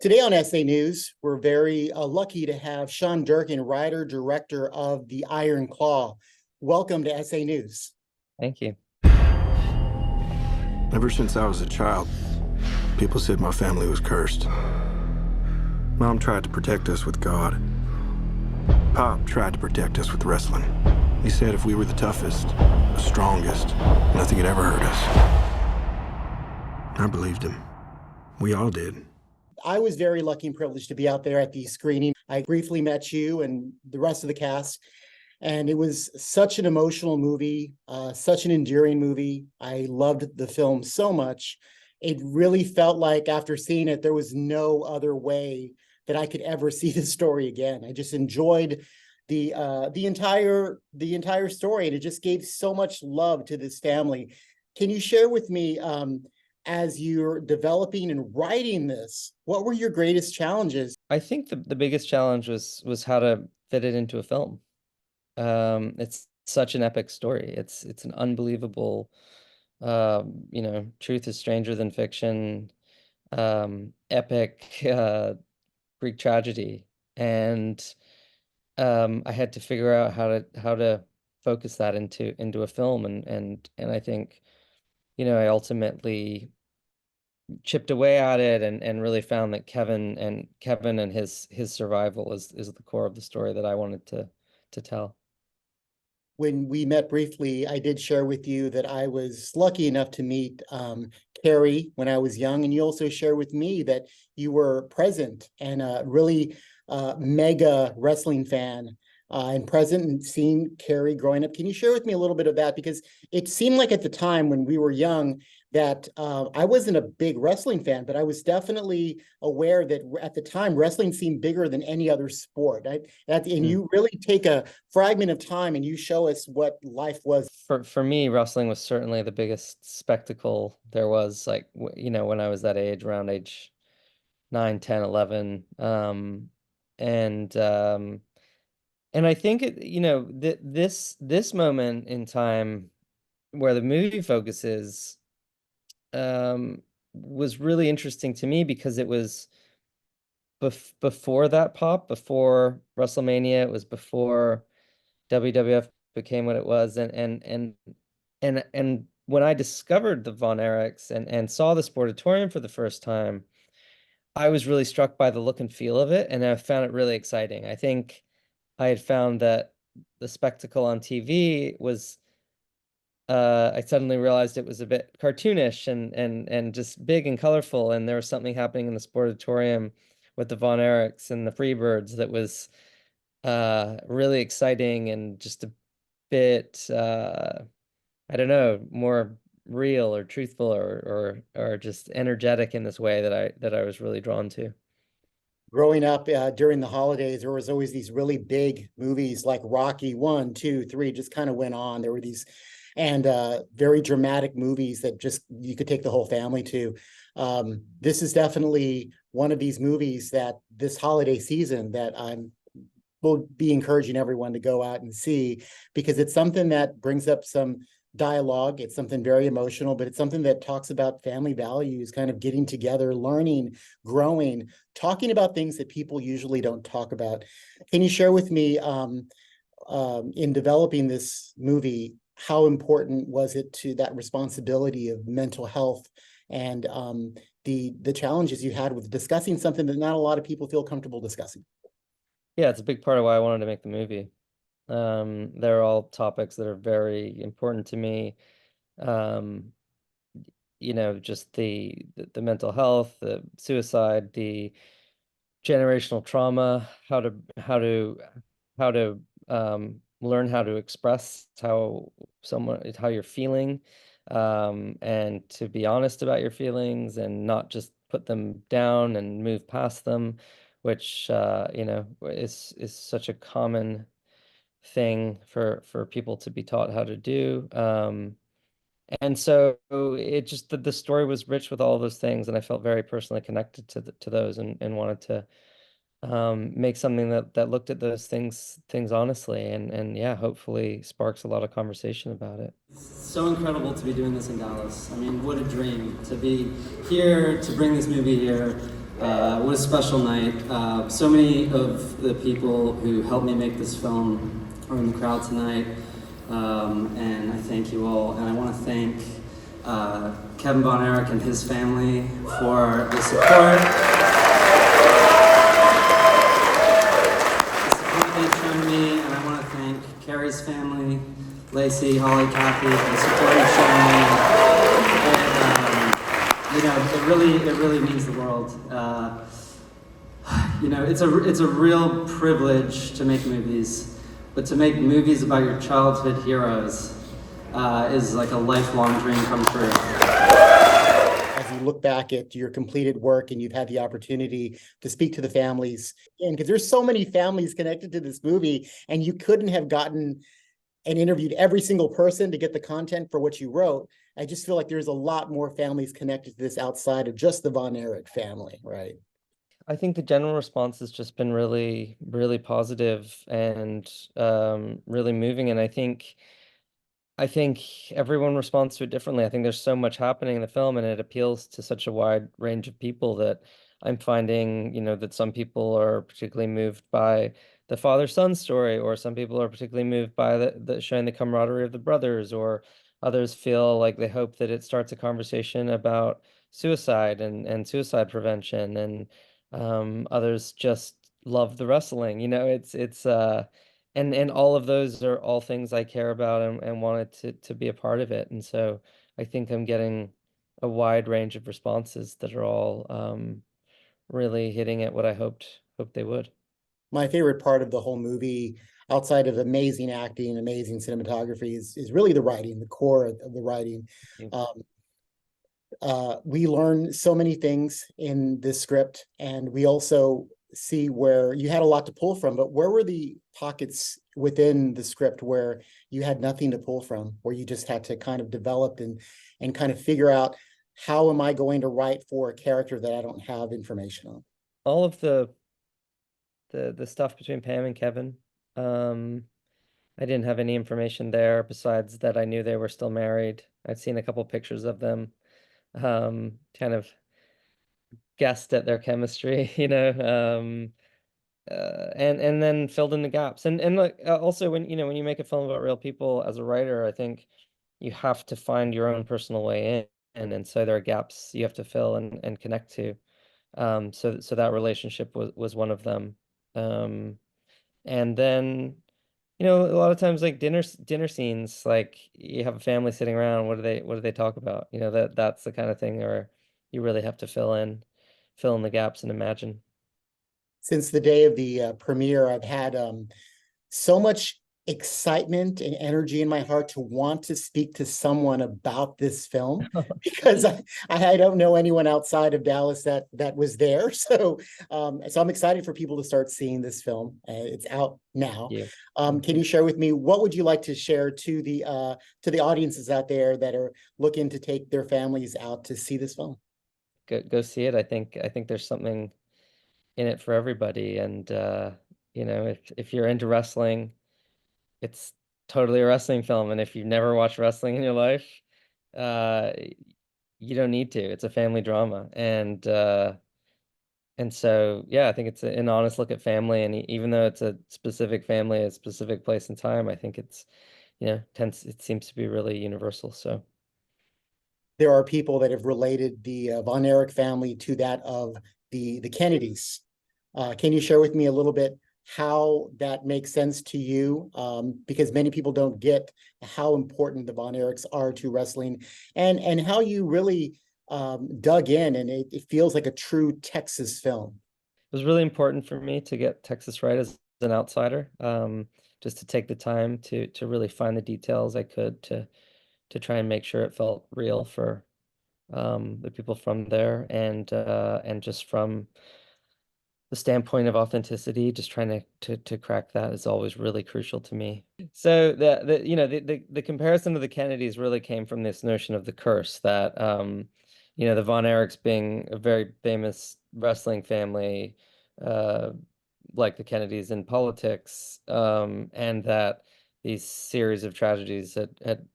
Today on SA News, we're very lucky to have Sean Durkin, writer, director of The Iron Claw. Welcome to SA News. Thank you. Ever since I was a child, people said my family was cursed. Mom tried to protect us with God. Pop tried to protect us with wrestling. He said if we were the toughest, the strongest, nothing had ever hurt us. I believed him. We all did. I was very lucky and privileged to be out there at the screening. I briefly met you and the rest of the cast, and it was such an emotional movie, such an endearing movie. I loved the film so much. It really felt like after seeing it, there was no other way that I could ever see the story again. I just enjoyed the entire story, and it just gave so much love to this family. Can you share with me, as you're developing and writing this, what were your greatest challenges? I think the biggest challenge was how to fit it into a film. It's such an epic story. It's an unbelievable, truth is stranger than fiction, epic Greek tragedy, and I had to figure out how to focus that into a film, and I think, I ultimately chipped away at it and really found that Kevin and his survival is the core of the story that I wanted to tell. When we met briefly, I did share with you that I was lucky enough to meet Carrie when I was young, and you also shared with me that you were present and a really mega wrestling fan and present and seeing Carrie growing up. Can you share with me a little bit of that? Because it seemed like at the time when we were young that I wasn't a big wrestling fan, but I was definitely aware that at the time wrestling seemed bigger than any other sport. And you really take a fragment of time and you show us what life was. For me, wrestling was certainly the biggest spectacle there was, like, when I was that age, around age 9, 10, 11. And I think this moment in time where the movie focuses was really interesting to me because it was before that pop, before WrestleMania. It was before WWF became what it was, and when I discovered the Von Erichs and saw the Sportatorium for the first time, I was really struck by the look and feel of it, and I found it really exciting. I think I had found that the spectacle on TV was, I suddenly realized it was a bit cartoonish and just big and colorful, and there was something happening in the Sportatorium with the Von Erichs and the Freebirds that was really exciting and just a bit, I don't know, more real or truthful or just energetic in this way that I was really drawn to. Growing up during the holidays, there was always these really big movies like Rocky 1, 2, 3, just kind of went on. There were these and very dramatic movies that just you could take the whole family to. This is definitely one of these movies that this holiday season that will be encouraging everyone to go out and see, because it's something that brings up some dialogue. It's something very emotional, but it's something that talks about family values, kind of getting together, learning, growing, talking about things that people usually don't talk about. Can you share with me, in developing this movie, how important was it to that responsibility of mental health and the challenges you had with discussing something that not a lot of people feel comfortable discussing? Yeah, it's a big part of why I wanted to make the movie. They're all topics that are very important to me. Just the mental health, the suicide, the generational trauma, how to learn how to express how you're feeling, and to be honest about your feelings and not just put them down and move past them, which is such a common thing for people to be taught how to do. And so it just the story was rich with all those things, and I felt very personally connected to those, and wanted to make something that looked at those things honestly, and yeah, hopefully sparks a lot of conversation about it. So incredible to be doing this in Dallas. I mean, what a dream to be here, to bring this movie here. What a special night. So many of the people who helped me make this film are in the crowd tonight, and I thank you all. And I want to thank Kevin Von Erich and his family for the support. The support they've shown me, and I want to thank Carrie's family, Lacey, Holly, Kathy, for the support you've shown me. And, you know, it really means the world. You know, it's a real privilege to make movies, but to make movies about your childhood heroes is like a lifelong dream come true. As you look back at your completed work and you've had the opportunity to speak to the families, and because there's so many families connected to this movie, and you couldn't have gotten and interviewed every single person to get the content for what you wrote. I just feel like there's a lot more families connected to this outside of just the Von Erich family, right? I think the general response has just been really, really positive and really moving. And I think everyone responds to it differently. I think there's so much happening in the film, and it appeals to such a wide range of people that I'm finding, you know, that some people are particularly moved by the father-son story, or some people are particularly moved by the showing the camaraderie of the brothers, or others feel like they hope that it starts a conversation about suicide and suicide prevention, and others just love the wrestling. You know, it's and all of those are all things I care about and wanted to be a part of it. And so I think I'm getting a wide range of responses that are all really hitting at what I hoped they would. My favorite part of the whole movie, outside of amazing acting, amazing cinematography, is really the writing, the core of the writing. We learn so many things in this script, and we also see where you had a lot to pull from, but where were the pockets within the script where you had nothing to pull from, where you just had to kind of develop and kind of figure out, how am I going to write for a character that I don't have information on? All of the stuff between Pam and Kevin, I didn't have any information there besides that I knew they were still married. I'd seen a couple pictures of them, kind of guessed at their chemistry, you know, and then filled in the gaps. And like also, when you know, when you make a film about real people as a writer, I think you have to find your own personal way in, and so there are gaps you have to fill and connect to. So that relationship was one of them. And then, you know, a lot of times like dinner scenes, like you have a family sitting around, what do they talk about? You know, that's the kind of thing where you really have to fill in the gaps and imagine. Since the day of the premiere, I've had so much excitement and energy in my heart to want to speak to someone about this film, because I don't know anyone outside of Dallas that was there. So I'm excited for people to start seeing this film. It's out now. Yeah. Can you share with me, what would you like to share to the audiences out there that are looking to take their families out to see this film? Go see it. I think there's something in it for everybody. And you know, if you're into wrestling, it's totally a wrestling film. And if you've never watched wrestling in your life, uh, you don't need to. It's a family drama. And so, yeah, I think it's an honest look at family. And even though it's a specific family, a specific place and time, I think it's, you know, it seems to be really universal. So There are people that have related the Von Erich family to that of the Kennedys. Can you share with me a little bit how that makes sense to you? Because many people don't get how important the Von Erichs are to wrestling, and how you really dug in, and it feels like a true Texas film. it was really important for me to get Texas right as an outsider, just to take the time to really find the details I could to try and make sure it felt real for the people from there, and just from the standpoint of authenticity, just trying to crack that is always really crucial to me. So the you know, the comparison to the Kennedys really came from this notion of the curse that you know, the Von Erichs being a very famous wrestling family, uh like the Kennedys in politics, and that these series of tragedies had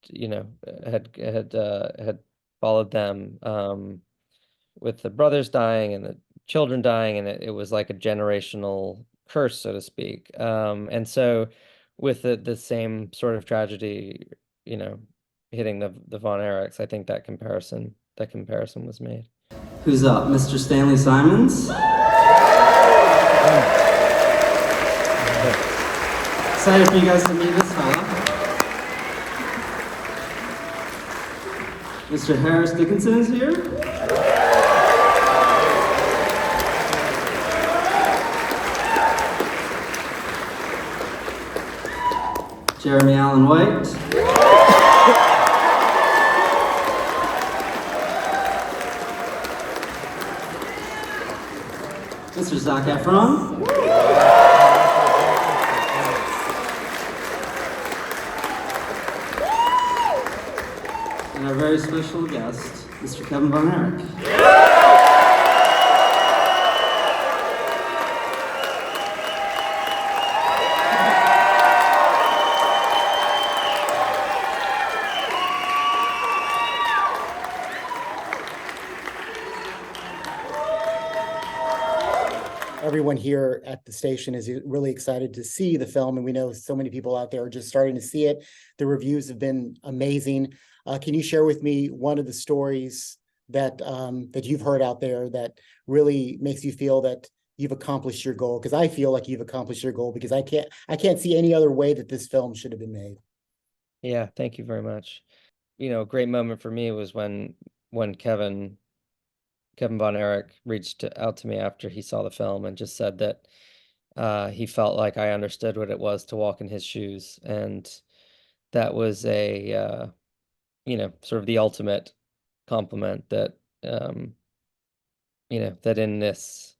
you know, had followed them, the brothers dying and the children dying, and it was like a generational curse, so to speak. And so with the same sort of tragedy, you know, hitting the Von Erichs, I think that comparison was made. Who's up? Mr. Stanley Simons? Excited for you guys to meet this fella. Mr. Harris Dickinson is here. Jeremy Allen White. Mr. Zac Efron. And our very special guest, Mr. Kevin Von Erich. Everyone here at the station is really excited to see the film, and we know so many people out there are just starting to see it. The reviews have been amazing. Can you share with me one of the stories that that you've heard out there that really makes you feel that you've accomplished your goal? Because I feel like you've accomplished your goal, because I can't see any other way that this film should have been made. Yeah, thank you very much. You know, a great moment for me was when Kevin Von Erich reached out to me after he saw the film and just said that he felt like I understood what it was to walk in his shoes. And that was a, you know, sort of the ultimate compliment that, you know, that in this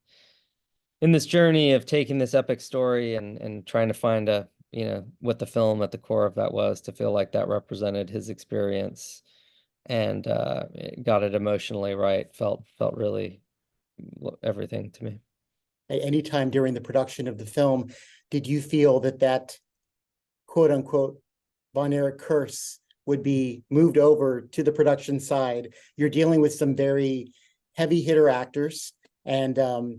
journey of taking this epic story and trying to find you know, what the film at the core of that was, to feel like that represented his experience and got it emotionally right, felt really everything to me. At any time during the production of the film, did you feel that quote unquote Von Erich curse would be moved over to the production side? You're dealing with some very heavy hitter actors, and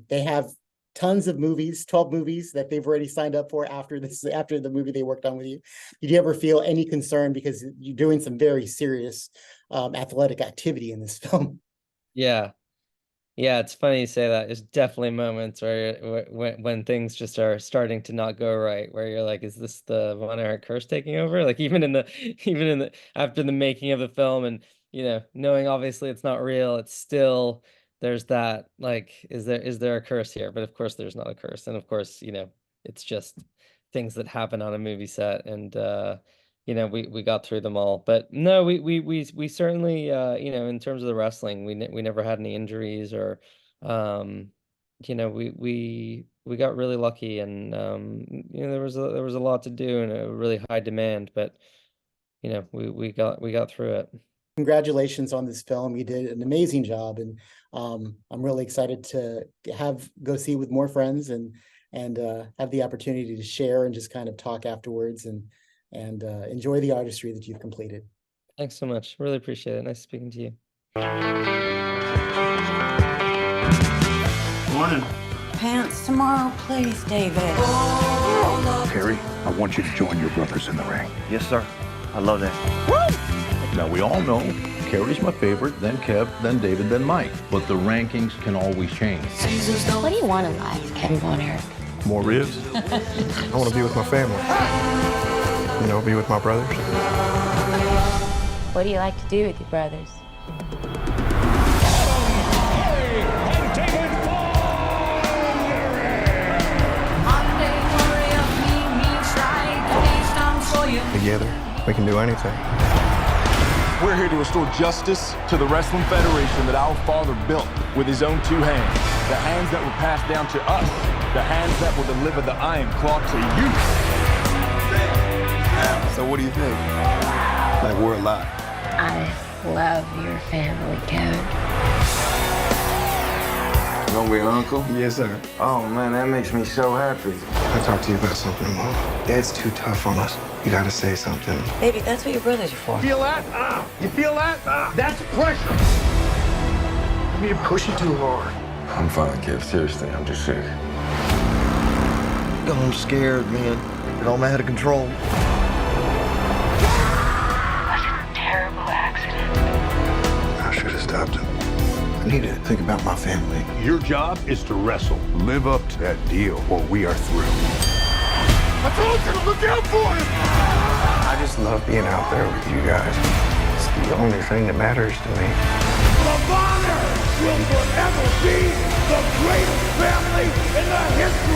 they have tons of movies, 12 movies that they've already signed up for after the movie they worked on with you. Did you ever feel any concern, because you're doing some very serious athletic activity in this film? Yeah, it's funny you say that. There's definitely moments where when things just are starting to not go right, where you're like, is this the Von Erich curse taking over? Like even in the after the making of the film, and you know, knowing obviously it's not real, it's still, there's that, like, is there a curse here? But of course there's not a curse, and of course, you know, it's just things that happen on a movie set, and you know, we got through them all. But no, we certainly, you know, in terms of the wrestling, we never had any injuries, or you know, we got really lucky, and you know, there was a lot to do and a really high demand, but you know, we got through it. Congratulations on this film. You did an amazing job, and I'm really excited to go see it with more friends and have the opportunity to share and just kind of talk afterwards and enjoy the artistry that you've completed. Thanks so much. Really appreciate it. Nice speaking to you. Morning. Pants tomorrow, please, David. Perry, I want you to join your brothers in the ring. Yes, sir. I love that. Now, we all know Kerry's my favorite, then Kev, then David, then Mike. But the rankings can always change. What do you want in life, Kevin Von Erich? More ribs? I want to be with my family. You know, be with my brothers. What do you like to do with your brothers? Together, we can do anything. We're here to restore justice to the Wrestling Federation that our father built with his own two hands. The hands that were passed down to us. The hands that will deliver the Iron Claw to you. So what do you think? Like, we're alive. I love your family, Kevin. You gonna be an uncle? Yes, sir. Oh, man, that makes me so happy. I talk to you about something, Mom. Dad's too tough on us. You gotta say something. Baby, that's what your brothers are for. Feel that? You feel that? That's pressure. Maybe you're pushing too hard. I'm fine, Kev. Seriously, I'm just sick. I'm scared, man. It all out of control. That's a terrible accident. I should have stopped him. I need to think about my family. Your job is to wrestle. Live up to that deal, or we are through. I told you to look out for him! I just love being out there with you guys. It's the only thing that matters to me. The Von Erichs will forever be the greatest family in the history